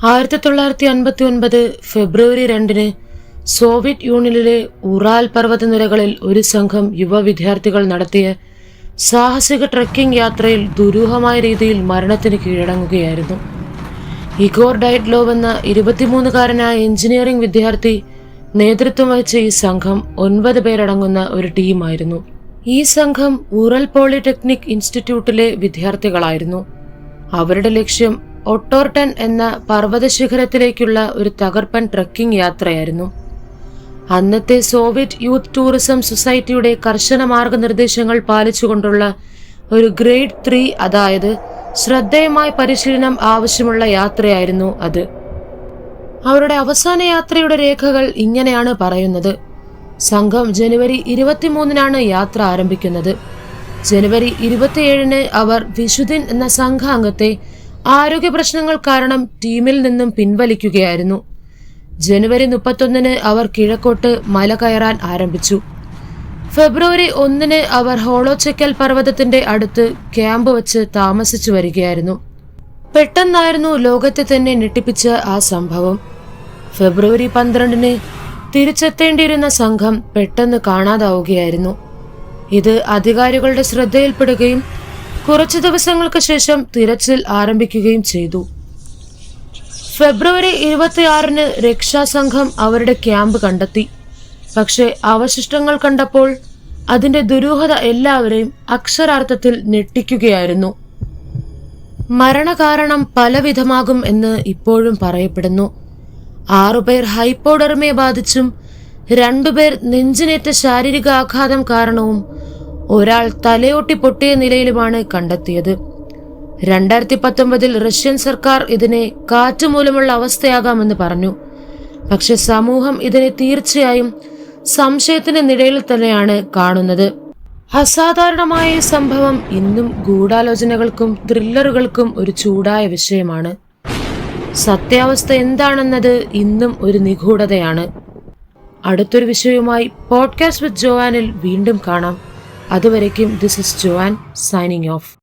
1959 ഫെബ്രുവരി 2 Soviet യൂണിയനിലെ Ural പർവ്വതനിരകളിൽ ഒരു സംഘം യുവ വിദ്യാർത്ഥികൾ നടത്തിയ സാഹസിക ട്രെക്കിംഗ് യാത്രയിൽ ദുരൂഹമായ രീതിയിൽ മരണത്തിന് കീഴടങ്ങുകയായിരുന്നു. ഇഗോർ ഡൈഡ്ലോവ് എന്ന 23-കാരനായ എഞ്ചിനീയറിംഗ് വിദ്യാർത്ഥി നേതൃത്വം വഹിച്ച ഈ സംഘം 9 പേരടങ്ങുന്ന ഒരു ടീമായിരുന്നു. ഈ സംഘം ഉറൽ പോളിടെക്നിക് ഇൻസ്റ്റിറ്റ്യൂട്ടിലെ വിദ്യാർത്ഥികളായിരുന്നു. അവരുടെ ലക്ഷ്യം ഒട്ടോർട്ടൻ എന്ന പർവ്വതശിഖരത്തിലേക്കുള്ള ഒരു തകർപ്പൻ ട്രെക്കിംഗ് യാത്രയായിരുന്നു. അന്നത്തെ സോവിയറ്റ് യൂത്ത് ടൂറിസം സൊസൈറ്റിയുടെ കർശന മാർഗനിർദ്ദേശങ്ങൾ പാലിച്ചുകൊണ്ടുള്ള ഒരു ഗ്രേഡ് 3, അതായത് ശ്രദ്ധേയമായ പരിശീലനം ആവശ്യമുള്ള യാത്രയായിരുന്നു അത്. അവരുടെ അവസാന യാത്രയുടെ രേഖകൾ ഇങ്ങനെയാണ് പറയുന്നത്. സംഘം ജനുവരി 23-നാണ് യാത്ര ആരംഭിക്കുന്നത്. ജനുവരി 27-ന് അവർ വിശുദിൻ എന്ന സംഘാംഗത്തെ ആരോഗ്യ പ്രശ്നങ്ങൾ കാരണം ടീമിൽ നിന്നും പിൻവലിക്കുകയായിരുന്നു. ജനുവരി 31-ന് അവർ കിഴക്കോട്ട് മല കയറാൻ ആരംഭിച്ചു. ഫെബ്രുവരി 1-ന് അവർ ഹോളോചെക്കൽ പർവ്വതത്തിന്റെ അടുത്ത് ക്യാമ്പ് വെച്ച് താമസിച്ചു വരികയായിരുന്നു. പെട്ടെന്നായിരുന്നു ലോകത്തെ തന്നെ ഞെട്ടിപ്പിച്ച ആ സംഭവം. ഫെബ്രുവരി 12-ന് തിരിച്ചെത്തേണ്ടിയിരുന്ന സംഘം പെട്ടെന്ന് കാണാതാവുകയായിരുന്നു. ഇത് അധികാരികളുടെ ശ്രദ്ധയിൽപ്പെടുകയും കുറച്ചു ദിവസങ്ങൾക്ക് ശേഷം തിരച്ചിൽ ആരംഭിക്കുകയും ചെയ്തു. ഫെബ്രുവരി 26-ന് രക്ഷാസംഘം അവരുടെ ക്യാമ്പ് കണ്ടെത്തി. പക്ഷെ അവശിഷ്ടങ്ങൾ കണ്ടപ്പോൾ അതിന്റെ ദുരൂഹത എല്ലാവരെയും അക്ഷരാർത്ഥത്തിൽ ഞെട്ടിക്കുകയായിരുന്നു. മരണകാരണം പലവിധമാകും എന്ന് ഇപ്പോഴും പറയപ്പെടുന്നു. 6 പേർ ഹൈപ്പോഡെർമിയ ബാധിച്ചും 2 പേർ നെഞ്ചിനേറ്റ ശാരീരിക ആഘാതം കാരണവും ഒരാൾ തലയോട്ടി പൊട്ടിയ നിലയിലുമാണ് കണ്ടെത്തിയത്. 2019-ൽ റഷ്യൻ സർക്കാർ ഇതിനെ കാറ്റ് മൂലമുള്ള അവസ്ഥയാകാമെന്ന് പറഞ്ഞു. പക്ഷെ സമൂഹം ഇതിനെ തീർച്ചയായും സംശയത്തിന്റെ നിഴലിൽ തന്നെയാണ് കാണുന്നത്. അസാധാരണമായ ഈ സംഭവം ഇന്നും ഗൂഢാലോചനകൾക്കും ത്രില്ലറുകൾക്കും ഒരു ചൂടായ വിഷയമാണ്. സത്യാവസ്ഥ എന്താണെന്നത് ഇന്നും ഒരു നിഗൂഢതയാണ്. അടുത്തൊരു വിഷയവുമായി പോഡ്കാസ്റ്റ് വിത്ത് ജോവാനിൽ വീണ്ടും കാണാം. അതുവരയ്ക്കും this is Jovan signing of.